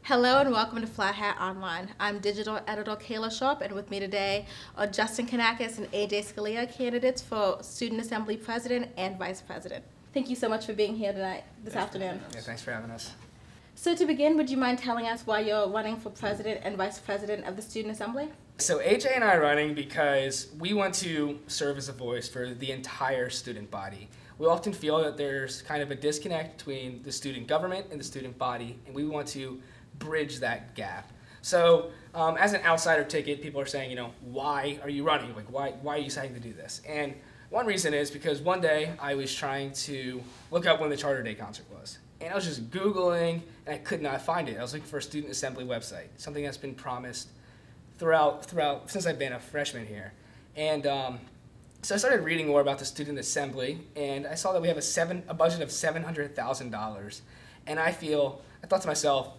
Hello and welcome to Flat Hat Online. I'm digital editor Kayla Sharpe, and with me today are Justin Canakis and AJ Scalia, candidates for Student Assembly President and Vice President. Thank you so much for being here this afternoon. Yeah, thanks for having us. So to begin, would you mind telling us why you're running for President and Vice President of the Student Assembly? So AJ and I are running because we want to serve as a voice for the entire student body. We often feel that there's kind of a disconnect between the student government and the student body, and we want to bridge that gap. So as an outsider ticket, people are saying, why are you running? Like, why are you deciding to do this? And one reason is because one day I was trying to look up when the Charter Day concert was. And I was just Googling, and I could not find it. I was looking for a student assembly website, something that's been promised throughout since I've been a freshman here. And so I started reading more about the student assembly, and I saw that we have a budget of $700,000. And I thought to myself,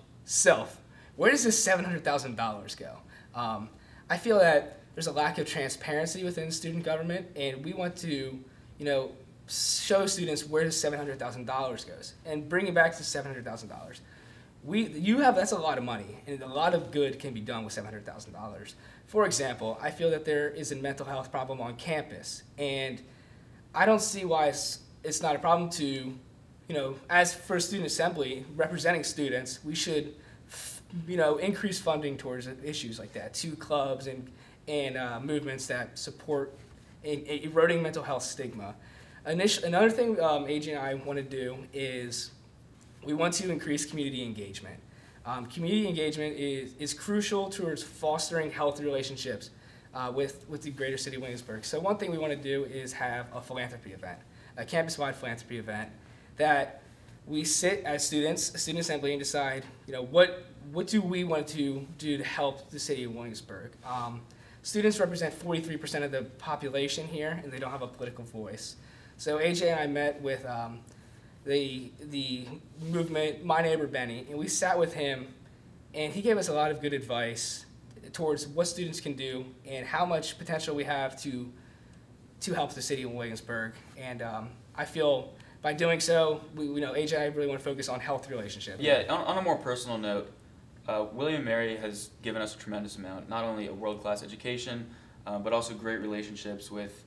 where does this $700,000 go? I feel that there's a lack of transparency within student government, and we want to, show students where the $700,000 goes and bring it back to $700,000. That's a lot of money, and a lot of good can be done with $700,000. For example, I feel that there is a mental health problem on campus, and I don't see why it's not a problem to, as for student assembly, representing students, we should, increase funding towards issues like that, to clubs and movements that support eroding mental health stigma. Another thing AJ and I want to do is we want to increase community engagement. Community engagement is crucial towards fostering healthy relationships with the greater city of Williamsburg. So one thing we want to do is have a philanthropy event, a campus-wide philanthropy event that we sit as students, a student assembly, and decide, what do we want to do to help the city of Williamsburg? Students represent 43% of the population here, and they don't have a political voice. So AJ and I met with the movement, My Neighbor Benny, and we sat with him, and he gave us a lot of good advice towards what students can do and how much potential we have to help the city of Williamsburg. And I feel by doing so, AJ and I really want to focus on healthy relationships. Yeah, on a more personal note, William & Mary has given us a tremendous amount, not only a world-class education, but also great relationships with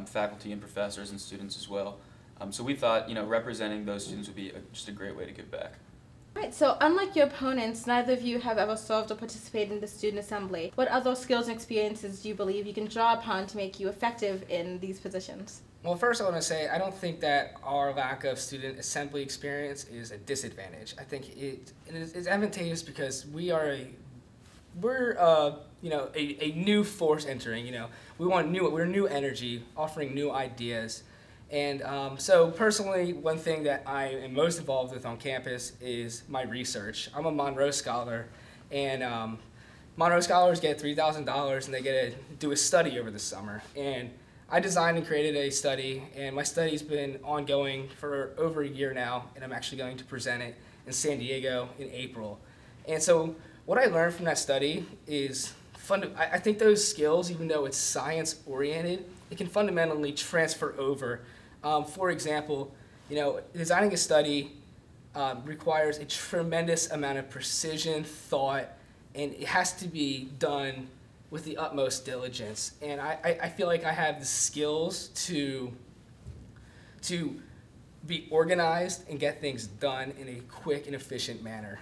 faculty and professors and students as well. So we thought, representing those students would be just a great way to give back. Right, so unlike your opponents, neither of you have ever served or participated in the Student Assembly. What other skills and experiences do you believe you can draw upon to make you effective in these positions? Well, first I want to say I don't think that our lack of student assembly experience is a disadvantage. I think it's advantageous because we're a new force entering. We're new energy, offering new ideas. And so personally, one thing that I am most involved with on campus is my research. I'm a Monroe Scholar, and Monroe Scholars get $3,000 and they get to do a study over the summer. And I designed and created a study, and my study's been ongoing for over a year now, and I'm actually going to present it in San Diego in April. And so what I learned from that study is, I think those skills, even though it's science-oriented, it can fundamentally transfer over. For example, designing a study requires a tremendous amount of precision, thought, and it has to be done with the utmost diligence. And I feel like I have the skills to be organized and get things done in a quick and efficient manner.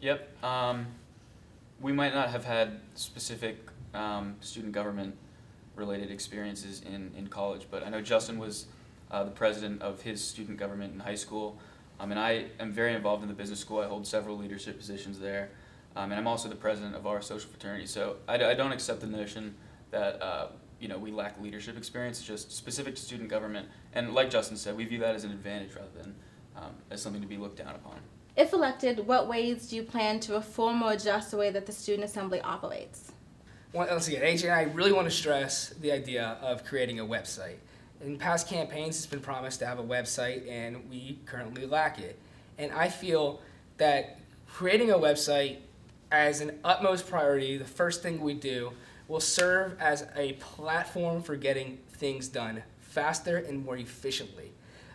Yep. We might not have had specific student government related experiences in college, but I know Justin was the president of his student government in high school, and I am very involved in the business school. I hold several leadership positions there, and I'm also the president of our social fraternity. So I don't accept the notion that we lack leadership experience. It's just specific to student government, and like Justin said, we view that as an advantage rather than as something to be looked down upon. If elected, what ways do you plan to reform or adjust the way that the Student Assembly operates? Once again, AJ and I really want to stress the idea of creating a website. In past campaigns, it's been promised to have a website, and we currently lack it. And I feel that creating a website as an utmost priority, the first thing we do, will serve as a platform for getting things done faster and more efficiently.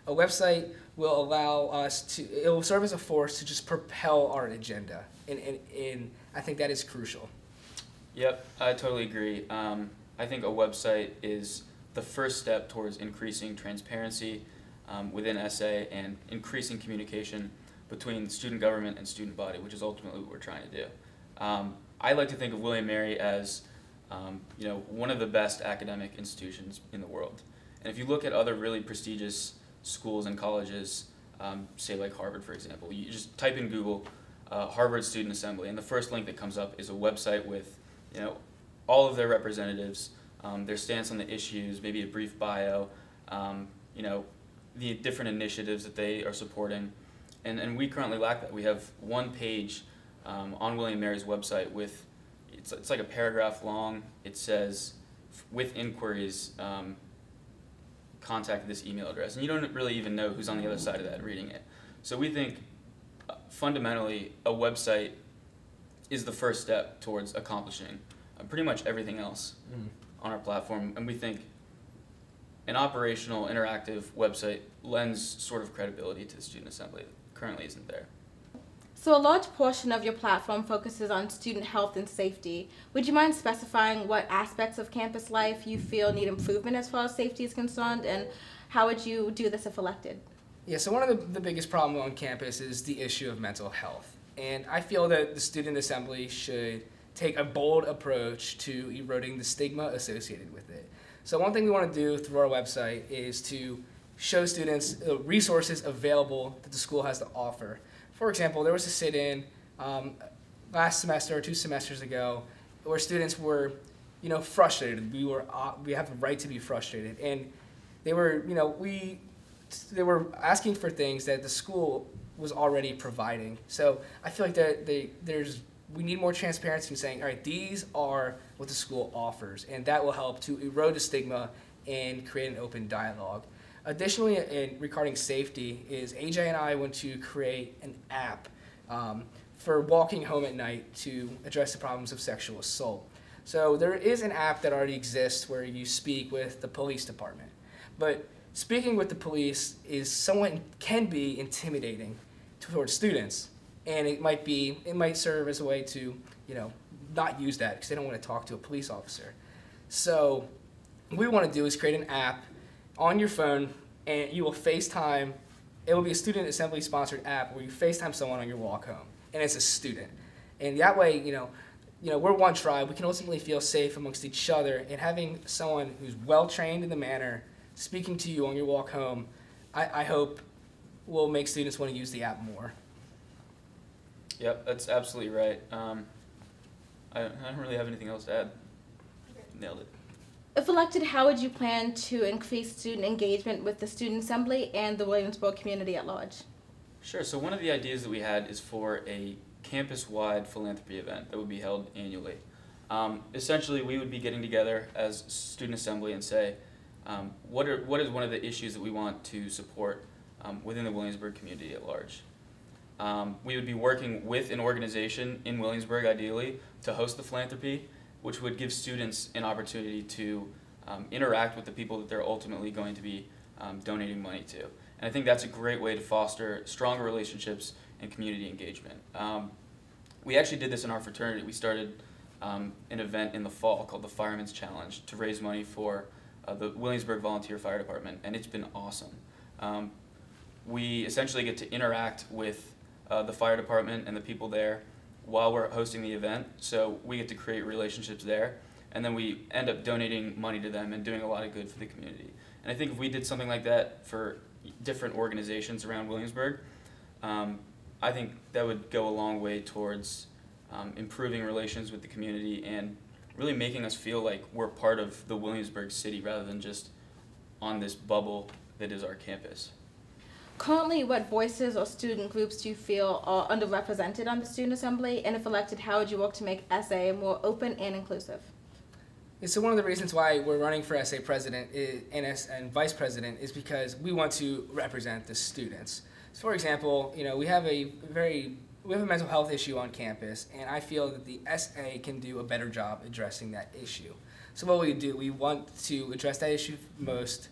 A website will allow us to, it will serve as a force to just propel our agenda, and I think that is crucial. Yep, I totally agree. I think a website is the first step towards increasing transparency within SA and increasing communication between student government and student body, which is ultimately what we're trying to do. I like to think of William & Mary as one of the best academic institutions in the world. And if you look at other really prestigious schools and colleges, say like Harvard, for example, you just type in Google Harvard Student Assembly, and the first link that comes up is a website with all of their representatives, their stance on the issues, maybe a brief bio, the different initiatives that they are supporting. And we currently lack that. We have one page on William & Mary's website with, it's like a paragraph long. It says, with inquiries, contact this email address. And you don't really even know who's on the other side of that reading it. So we think fundamentally a website is the first step towards accomplishing pretty much everything else on our platform. And we think an operational, interactive website lends sort of credibility to the Student Assembly that currently isn't there. So a large portion of your platform focuses on student health and safety. Would you mind specifying what aspects of campus life you feel need improvement as far as safety is concerned, and how would you do this if elected? Yeah, so one of the biggest problems on campus is the issue of mental health. And I feel that the Student Assembly should take a bold approach to eroding the stigma associated with it. So one thing we want to do through our website is to show students the resources available that the school has to offer. For example, there was a sit-in last semester or 2 semesters ago where students were, frustrated. We have the right to be frustrated, and they were, they were asking for things that the school was already providing. So I feel like that we need more transparency in saying, all right, these are what the school offers, and that will help to erode the stigma and create an open dialogue. Additionally, regarding safety, is AJ and I want to create an app for walking home at night to address the problems of sexual assault. So there is an app that already exists where you speak with the police department. But speaking with the police can be intimidating towards students, and it might serve as a way to not use that because they don't want to talk to a police officer. So what we want to do is create an app on your phone, and you will FaceTime. It will be a Student Assembly sponsored app where you FaceTime someone on your walk home, and it's a student. And that way, we're one tribe. We can ultimately feel safe amongst each other, and having someone who's well trained in the manner speaking to you on your walk home, I hope will make students want to use the app more. Yep, that's absolutely right. I don't really have anything else to add. Nailed it. If elected, how would you plan to increase student engagement with the Student Assembly and the Williamsburg community at large? Sure. So one of the ideas that we had is for a campus-wide philanthropy event that would be held annually. Essentially, we would be getting together as Student Assembly and say, what is one of the issues that we want to support within the Williamsburg community at large. We would be working with an organization in Williamsburg, ideally, to host the philanthropy, which would give students an opportunity to interact with the people that they're ultimately going to be donating money to. And I think that's a great way to foster stronger relationships and community engagement. We actually did this in our fraternity. We started an event in the fall called the Fireman's Challenge to raise money for the Williamsburg Volunteer Fire Department, and it's been awesome. We essentially get to interact with the fire department and the people there while we're hosting the event, so we get to create relationships there, and then we end up donating money to them and doing a lot of good for the community. And I think if we did something like that for different organizations around Williamsburg, I think that would go a long way towards improving relations with the community and really making us feel like we're part of the Williamsburg city rather than just on this bubble that is our campus. Currently, what voices or student groups do you feel are underrepresented on the Student Assembly? And if elected, how would you work to make SA more open and inclusive? Yeah, so one of the reasons why we're running for SA president and vice president is because we want to represent the students. So for example, we have a mental health issue on campus, and I feel that the SA can do a better job addressing that issue. So what we do, we want to address that issue most,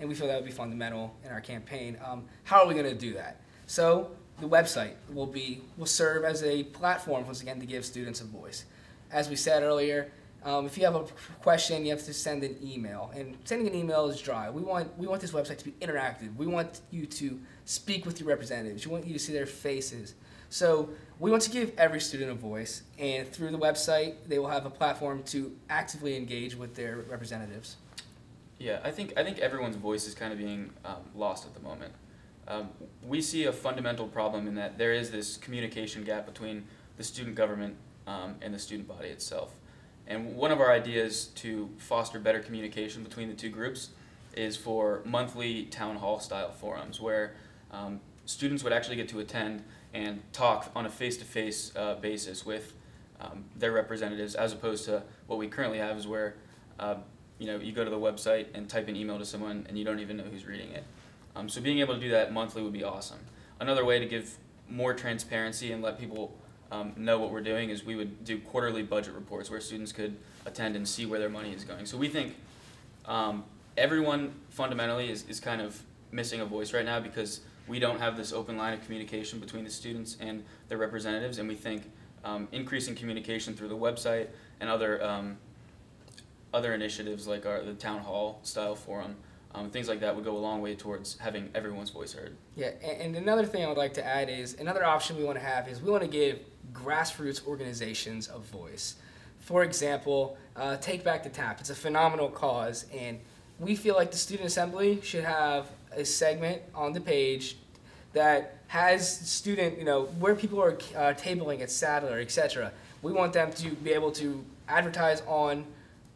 and we feel that would be fundamental in our campaign. How are we going to do that? So the website will serve as a platform, once again, to give students a voice. As we said earlier, if you have a question, you have to send an email, and sending an email is dry. We want this website to be interactive. We want you to speak with your representatives. We want you to see their faces. So we want to give every student a voice, and through the website, they will have a platform to actively engage with their representatives. Yeah, I think everyone's voice is kind of being lost at the moment. We see a fundamental problem in that there is this communication gap between the student government and the student body itself. And one of our ideas to foster better communication between the two groups is for monthly town hall style forums where students would actually get to attend and talk on a face-to-face basis with their representatives, as opposed to what we currently have is where you go to the website and type an email to someone and you don't even know who's reading it. So being able to do that monthly would be awesome. Another way to give more transparency and let people know what we're doing is we would do quarterly budget reports where students could attend and see where their money is going. So we think everyone fundamentally is kind of missing a voice right now because we don't have this open line of communication between the students and their representatives, and we think increasing communication through the website and other initiatives like the town hall style forum, things like that would go a long way towards having everyone's voice heard. Yeah, and another thing I would like to add is another option we want to have is we want to give grassroots organizations a voice. For example, Take Back the Tap. It's a phenomenal cause, and we feel like the Student Assembly should have a segment on the page that has student, where people are tabling at Sadler, etc. We want them to be able to advertise on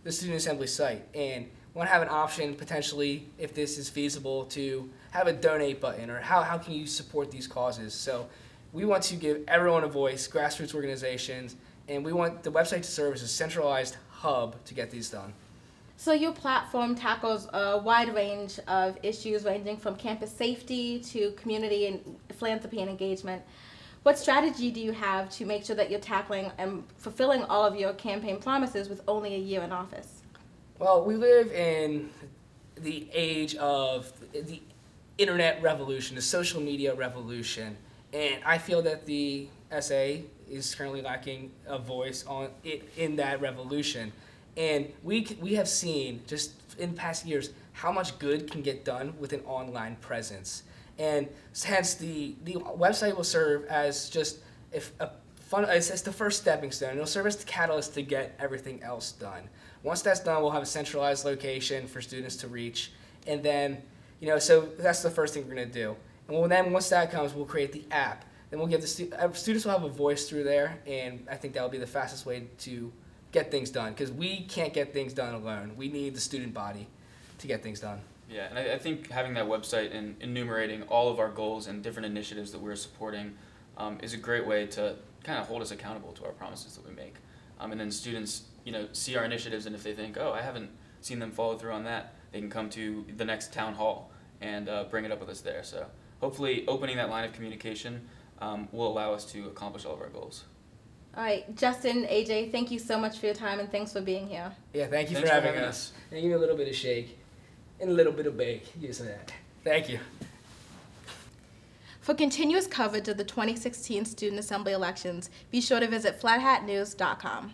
the Student Assembly site, and want to have an option potentially, if this is feasible, to have a donate button, or how can you support these causes. So we want to give everyone a voice, grassroots organizations, and we want the website to serve as a centralized hub to get these done. So your platform tackles a wide range of issues ranging from campus safety to community and philanthropy and engagement. What strategy do you have to make sure that you're tackling and fulfilling all of your campaign promises with only a year in office? Well, we live in the age of the internet revolution, the social media revolution, and I feel that the SA is currently lacking a voice in that revolution. And we have seen just in past years how much good can get done with an online presence. And hence the website will serve as just it's the first stepping stone. It'll serve as the catalyst to get everything else done. Once that's done, we'll have a centralized location for students to reach. And then, so that's the first thing we're going to do. And then once that comes, we'll create the app. Then we'll give students will have a voice through there, and I think that will be the fastest way to get things done, because we can't get things done alone. We need the student body to get things done. Yeah, and I think having that website and enumerating all of our goals and different initiatives that we're supporting is a great way to kind of hold us accountable to our promises that we make. And then students, see our initiatives, and if they think, oh, I haven't seen them follow through on that, they can come to the next town hall and bring it up with us there. So hopefully opening that line of communication will allow us to accomplish all of our goals. All right, Justin, AJ, thank you so much for your time, and thanks for being here. Yeah, thank you for having us. And give me a little bit of shake and a little bit of bake. Use that. Thank you. For continuous coverage of the 2016 Student Assembly elections, be sure to visit flathatnews.com.